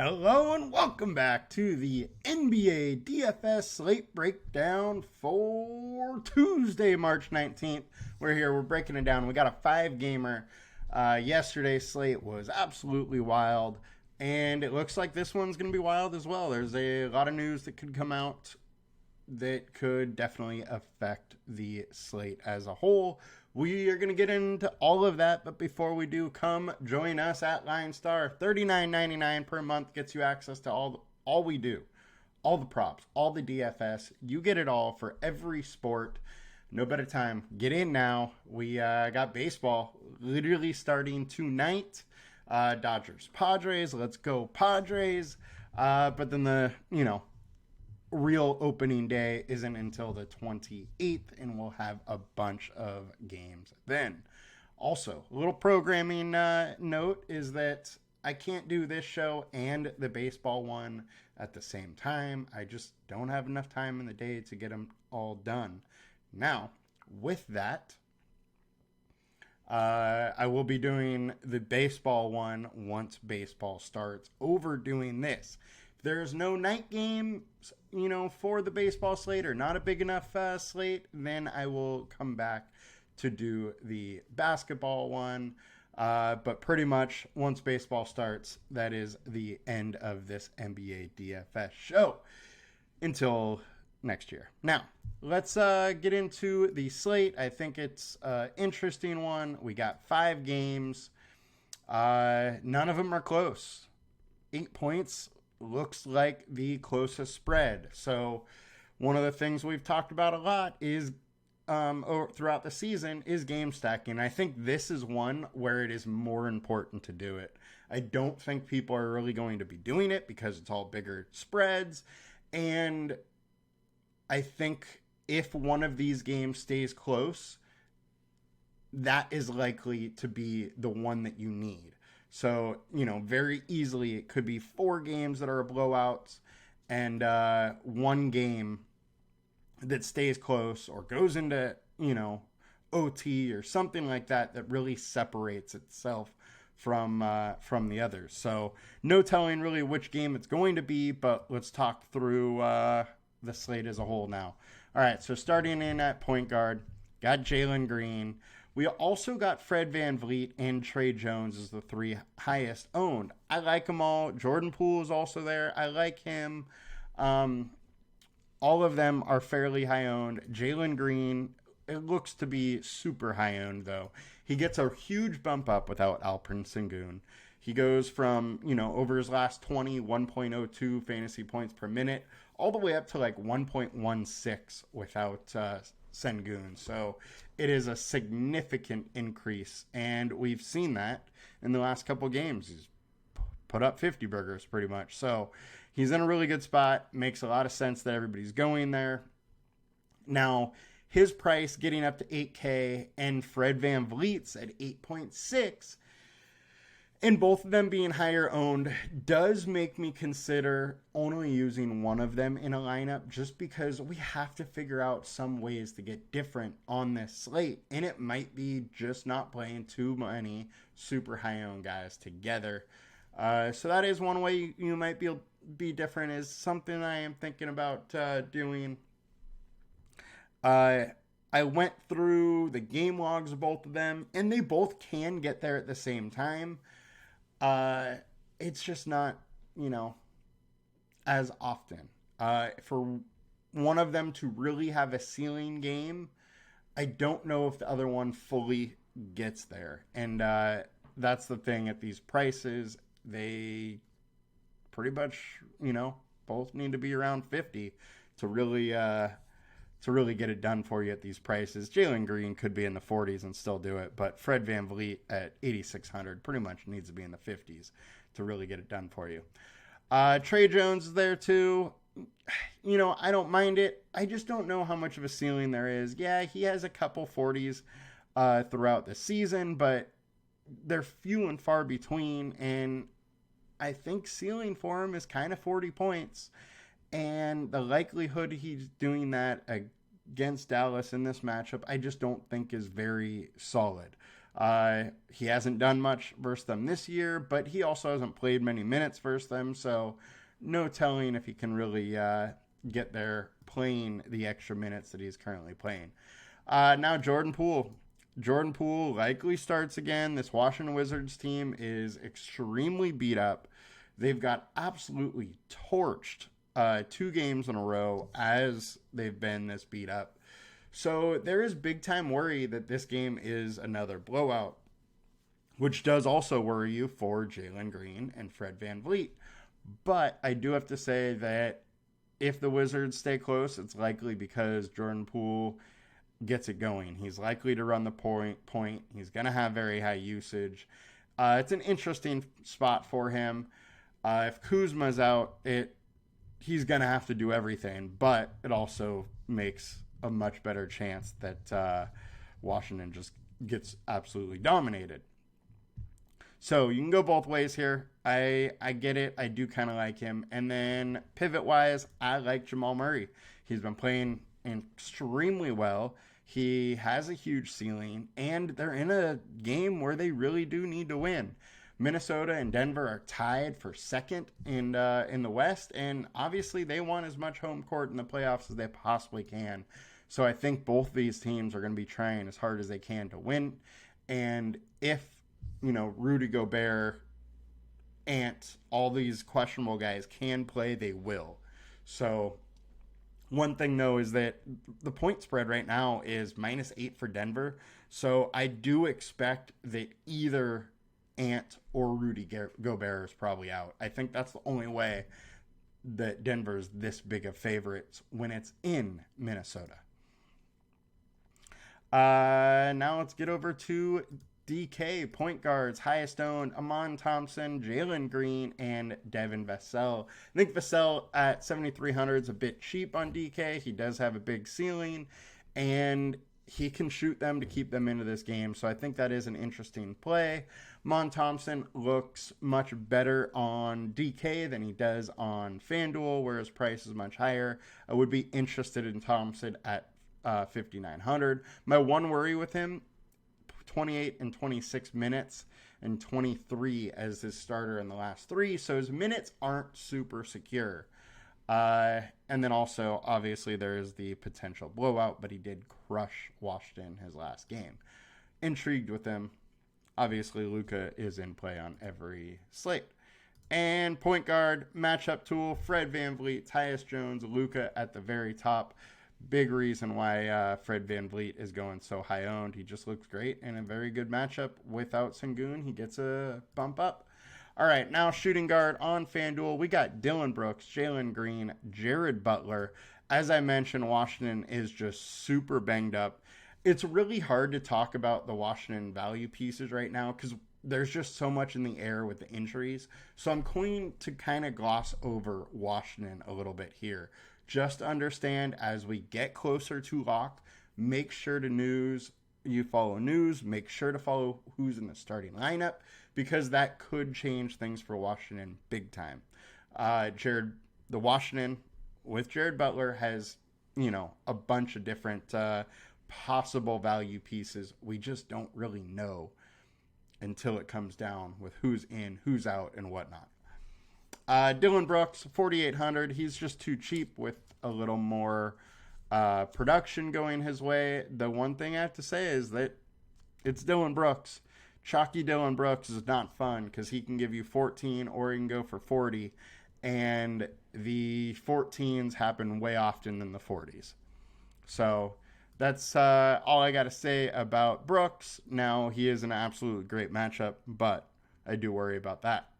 Hello and welcome back to the NBA DFS Slate Breakdown for Tuesday, March 19th. We're breaking it down. We got a 5-gamer. Yesterday's slate was absolutely wild, and it looks like this one's going to be wild as well. There's a lot of news that could come out that could definitely affect the slate as a whole. We are going to get into all of that, but before we do, come join us at LionStar. $39.99 per month gets you access to all we do, all the props, all the DFS. You get it all for every sport. No better time. Get in now. We got baseball literally starting tonight. Dodgers, Padres. Let's go Padres. But then the real opening day isn't until the 28th, and we'll have a bunch of games then. Also, a little programming note is that I can't do this show and the baseball one at the same time. I just don't have enough time in the day to get them all done. Now, with that, I will be doing the baseball one once baseball starts. Overdoing this. If there's no night games, for the baseball slate, or not a big enough slate, then I will come back to do the basketball one. But pretty much once baseball starts, that is the end of this NBA DFS show until next year. Now, let's get into the slate. I think it's an interesting one. We got 5 games. None of them are close. 8 points looks like the closest spread. So one of the things we've talked about a lot is throughout the season is game stacking. I think this is one where it is more important to do it. I don't think people are really going to be doing it because it's all bigger spreads. And I think if one of these games stays close, that is likely to be the one that you need. So, very easily it could be 4 games that are blowouts and 1 game that stays close or goes into, OT or something like that really separates itself from the others. So no telling really which game it's going to be, but let's talk through the slate as a whole now. All right, so starting in at point guard, got Jalen Green. We also got Fred VanVleet and Trey Jones as the 3 highest owned. I like them all. Jordan Poole is also there. I like him. All of them are fairly high owned. Jalen Green, it looks to be super high owned though. He gets a huge bump up without Alperen Sengun. He goes from, over his last 20, 1.02 fantasy points per minute, all the way up to like 1.16 without Sengun. So it is a significant increase, and we've seen that in the last couple games. He's put up 50 burgers pretty much. So he's in a really good spot. Makes a lot of sense that everybody's going there. Now, his price getting up to 8K and Fred VanVleet's at 8.6, and both of them being higher owned, does make me consider only using one of them in a lineup, just because we have to figure out some ways to get different on this slate. And it might be just not playing too many super high owned guys together. So that is one way you might be different, is something I am thinking about doing. I went through the game logs of both of them, and they both can get there at the same time. It's just not, as often. For one of them to really have a ceiling game, I don't know if the other one fully gets there. And that's the thing at these prices. They pretty much, both need to be around 50 to really get it done for you at these prices. Jalen Green could be in the 40s and still do it, but Fred VanVleet at 8,600 pretty much needs to be in the 50s to really get it done for you. Trey Jones is there too. I don't mind it. I just don't know how much of a ceiling there is. Yeah, he has a couple 40s throughout the season, but they're few and far between, and I think ceiling for him is kind of 40 points. And the likelihood he's doing that against Dallas in this matchup, I just don't think is very solid. He hasn't done much versus them this year, but he also hasn't played many minutes versus them, so no telling if he can really get there playing the extra minutes that he's currently playing. Now, Jordan Poole. Jordan Poole likely starts again. This Washington Wizards team is extremely beat up. They've got absolutely torched 2 games in a row as they've been this beat up. So there is big time worry that this game is another blowout, which does also worry you for Jalen Green and Fred VanVleet. But I do have to say that if the Wizards stay close, it's likely because Jordan Poole gets it going. He's likely to run the point. He's going to have very high usage. It's an interesting spot for him. If Kuzma's out, he's going to have to do everything, but it also makes a much better chance that Washington just gets absolutely dominated. So you can go both ways here. I get it. I do kind of like him. And then pivot-wise, I like Jamal Murray. He's been playing extremely well. He has a huge ceiling, and they're in a game where they really do need to win. Minnesota and Denver are tied for second in the West, and obviously they want as much home court in the playoffs as they possibly can. So I think both these teams are going to be trying as hard as they can to win. And if, Rudy Gobert, Ant, all these questionable guys can play, they will. So one thing, though, is that the point spread right now is -8 for Denver. So I do expect that either Ant or Rudy Gobert is probably out. I think that's the only way that Denver's this big of favorites when it's in Minnesota. Now let's get over to DK, point guards, highest owned, Amon Thompson, Jalen Green, and Devin Vassell. I think Vassell at 7,300 is a bit cheap on DK. He does have a big ceiling, and he can shoot them to keep them into this game. So I think that is an interesting play. Amon Thompson looks much better on DK than he does on FanDuel, where his price is much higher. I would be interested in Thompson at 5,900. My one worry with him, 28 and 26 minutes and 23 as his starter in the last 3. So his minutes aren't super secure. And then also, obviously, there is the potential blowout, but he did crush Washington his last game. Intrigued with him. Obviously, Luka is in play on every slate. And point guard, matchup tool, Fred VanVleet, Tyus Jones, Luka at the very top. Big reason why Fred VanVleet is going so high owned. He just looks great and a very good matchup. Without Sengun, he gets a bump up. All right, now shooting guard on FanDuel. We got Dillon Brooks, Jalen Green, Jared Butler. As I mentioned, Washington is just super banged up. It's really hard to talk about the Washington value pieces right now because there's just so much in the air with the injuries. So I'm going to kind of gloss over Washington a little bit here. Just understand as we get closer to lock, make sure you follow news, make sure to follow who's in the starting lineup because that could change things for Washington big time. The Washington with Jared Butler has, a bunch of different possible value pieces. We just don't really know until it comes down with who's in, who's out, and whatnot. Dillon Brooks, 4,800. He's just too cheap with a little more production going his way. The one thing I have to say is that it's Dillon Brooks. Chalky Dillon Brooks is not fun because he can give you 14 or he can go for 40. And the 14s happen way often than the 40s. So that's all I got to say about Brooks. Now, he is an absolutely great matchup, but I do worry about that.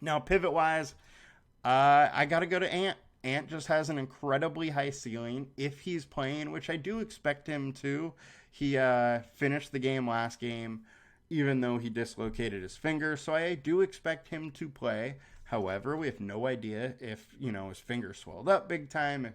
Now, pivot-wise, I got to go to Ant. Ant just has an incredibly high ceiling if he's playing, which I do expect him to. He finished the game last game, even though he dislocated his finger, so I do expect him to play. However, we have no idea if, his finger swelled up big time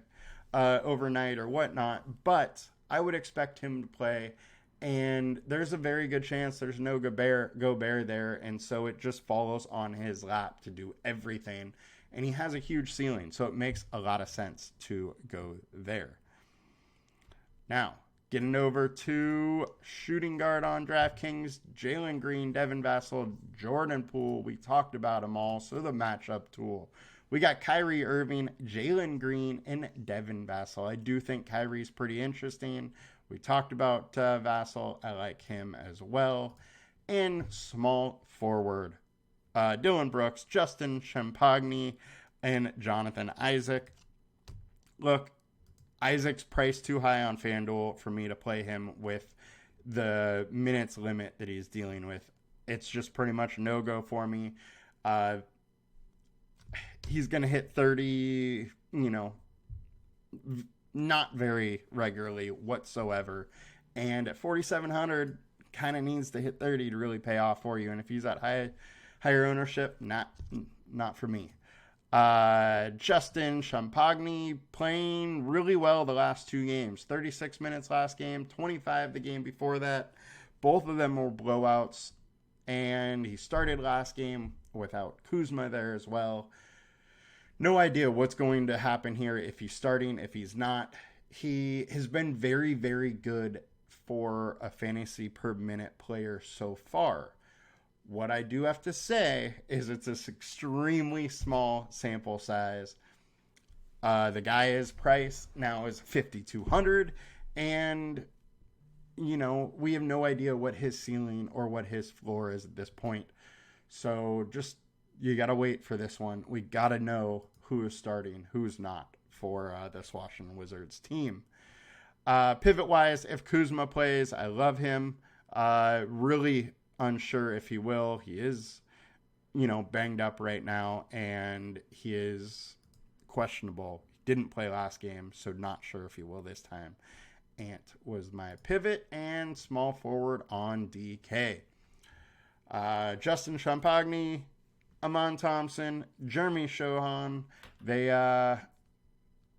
overnight or whatnot, but I would expect him to play. And there's a very good chance there's no Gobert there, and so it just follows on his lap to do everything. And he has a huge ceiling, so it makes a lot of sense to go there. Now, Getting over to shooting guard on DraftKings, Jalen Green, Devin Vassell, Jordan Poole. We talked about them all, so the matchup tool. We got Kyrie Irving, Jalen Green, and Devin Vassell. I do think Kyrie's pretty interesting. We talked about Vassell. I like him as well. And small forward, Dylan Brooks, Justin Champagny, and Jonathan Isaac. Look, Isaac's priced too high on FanDuel for me to play him with the minutes limit that he's dealing with. It's just pretty much no-go for me. He's going to hit 30, not very regularly whatsoever. And at 4,700, kind of needs to hit 30 to really pay off for you. And if he's at higher ownership, not for me. Justin Champagny playing really well the last two games. 36 minutes last game, 25 the game before that. Both of them were blowouts. And he started last game without Kuzma there as well. No idea what's going to happen here if he's starting, if he's not. He has been very, very good for a fantasy per minute player so far. What I do have to say is it's this extremely small sample size. The guy's price now is $5,200, and we have no idea what his ceiling or what his floor is at this point. So just you got to wait for this one. We got to know who is starting, who's not for this Washington Wizards team. Pivot-wise, if Kuzma plays, I love him. Really unsure if he will. He is, banged up right now, and he is questionable. He didn't play last game, so not sure if he will this time. Ant was my pivot, and small forward on DK. Justin Champagny, Amon Thompson, Jeremy Shohan. They're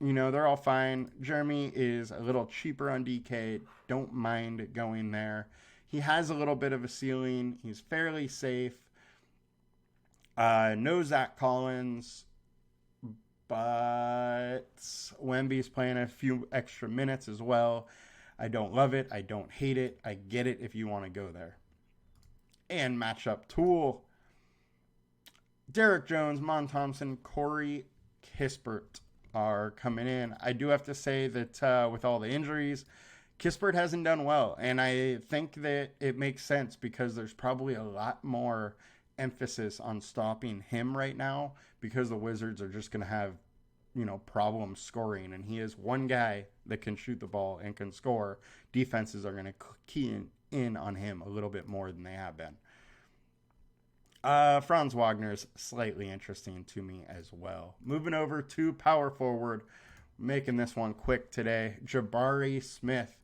all fine. Jeremy is a little cheaper on DK. Don't mind going there. He has a little bit of a ceiling. He's fairly safe. No Zach Collins, but Wemby's playing a few extra minutes as well. I don't love it. I don't hate it. I get it if you want to go there. And matchup tool. Derek Jones, Mon Thompson, Corey Kispert are coming in. I do have to say that with all the injuries, Kispert hasn't done well. And I think that it makes sense because there's probably a lot more emphasis on stopping him right now because the Wizards are just going to have, problems scoring. And he is one guy that can shoot the ball and can score. Defenses are going to key in on him a little bit more than they have been. Franz Wagner's slightly interesting to me as well. Moving over to power forward, making this one quick today. Jabari Smith.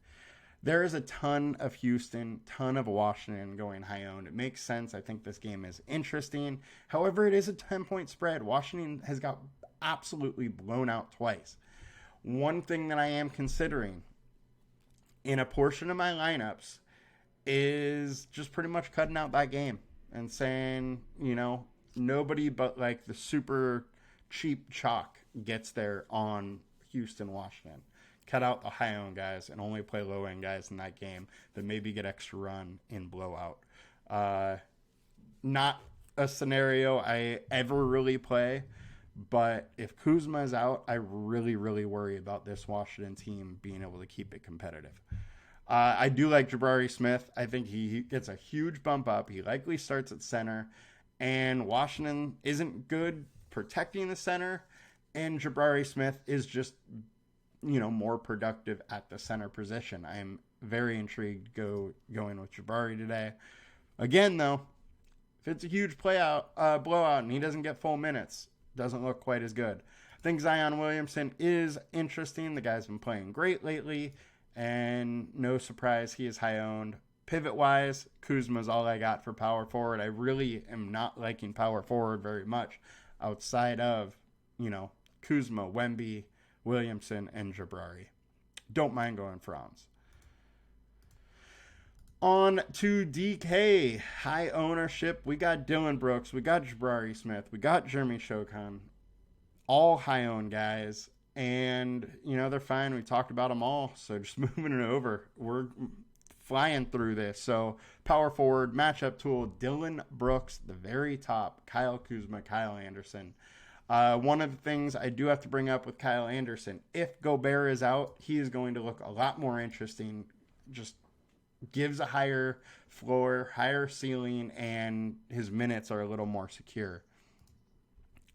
There is a ton of Houston, ton of Washington going high owned. It makes sense. I think this game is interesting. However, it is a 10-point spread. Washington has got absolutely blown out twice. One thing that I am considering in a portion of my lineups is just pretty much cutting out that game and saying, nobody but like the super cheap chalk gets there on Houston, Washington. Cut out the high-owned guys and only play low-end guys in that game that maybe get extra run in blowout. Not a scenario I ever really play, but if Kuzma is out, I really, really worry about this Washington team being able to keep it competitive. I do like Jabari Smith. I think he gets a huge bump up. He likely starts at center, and Washington isn't good protecting the center, and Jabari Smith is just, more productive at the center position. I'm very intrigued going with Jabari today. Again, though, if it's a huge blowout, and he doesn't get full minutes, doesn't look quite as good. I think Zion Williamson is interesting. The guy's been playing great lately. And no surprise, he is high owned. Pivot wise, Kuzma's all I got for power forward. I really am not liking power forward very much outside of, Kuzma, Wemby, Williamson, and Jabari. Don't mind going Franz. On to DK. High ownership. We got Dylan Brooks. We got Jabari Smith. We got Jeremy Shokan. All high owned guys. And, they're fine. We talked about them all. So just moving it over. We're flying through this. So power forward, matchup tool, Dylan Brooks, the very top, Kyle Kuzma, Kyle Anderson. One of the things I do have to bring up with Kyle Anderson, if Gobert is out, he is going to look a lot more interesting. Just gives a higher floor, higher ceiling, and his minutes are a little more secure.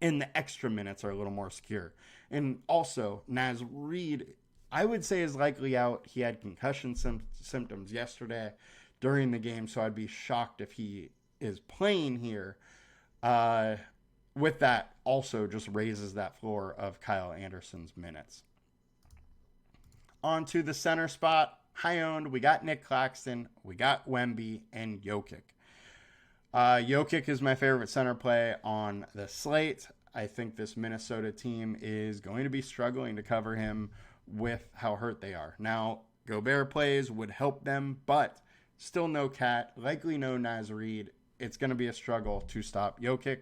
And the extra minutes are a little more secure. And also, Naz Reid, I would say, is likely out. He had concussion symptoms yesterday during the game, so I'd be shocked if he is playing here. With that, also just raises that floor of Kyle Anderson's minutes. On to the center spot, high owned, we got Nick Claxton, we got Wemby, and Jokic. Jokic is my favorite center play on the slate. I think this Minnesota team is going to be struggling to cover him with how hurt they are. Now, Gobert plays would help them, but still no Cat, likely no Naz Reid. It's going to be a struggle to stop Jokic.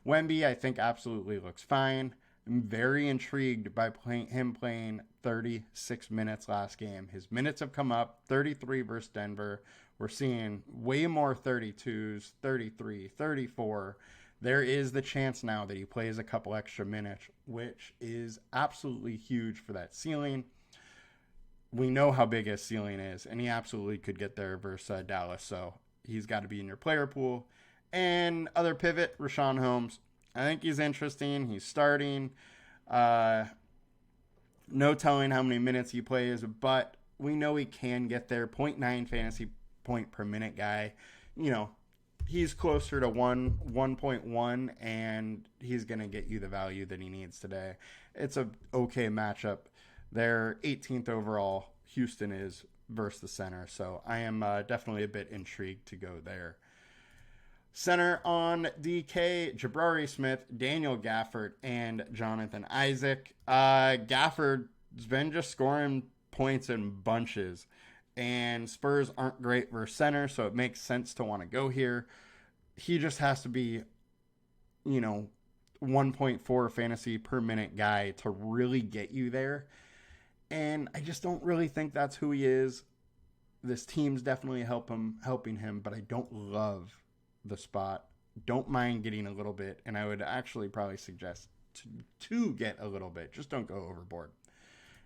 Wemby, I think, absolutely looks fine. I'm very intrigued by him playing 36 minutes last game. His minutes have come up, 33 versus Denver. We're seeing way more 32s, 33, 34. There is the chance now that he plays a couple extra minutes, which is absolutely huge for that ceiling. We know how big his ceiling is, and he absolutely could get there versus Dallas, so he's got to be in your player pool. And other pivot, Richaun Holmes. I think he's interesting. He's starting. No telling how many minutes he plays, but we know he can get there. 0.9 fantasy point per minute guy. He's closer to 1.1, and he's going to get you the value that he needs today. It's a okay matchup. They're 18th overall. Houston is versus the center, so I am definitely a bit intrigued to go there. Center on DK, Jabari Smith, Daniel Gafford, and Jonathan Isaac. Gafford's been just scoring points in bunches, and Spurs aren't great versus center, so it makes sense to want to go here. He just has to be, 1.4 fantasy per minute guy to really get you there. And I just don't really think that's who he is. This team's definitely helping him, but I don't love the spot. Don't mind getting a little bit, and I would actually probably suggest to get a little bit. Just don't go overboard.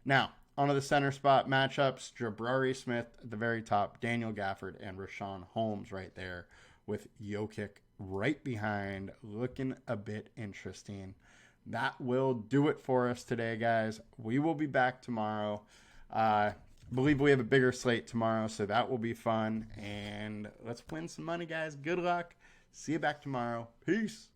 Now, onto the center spot matchups. Jabari Smith at the very top, Daniel Gafford, and Richaun Holmes right there, with Jokic right behind, looking a bit interesting. That will do it for us today, guys. We will be back tomorrow. I believe we have a bigger slate tomorrow, so that will be fun. And let's win some money, guys. Good luck. See you back tomorrow. Peace.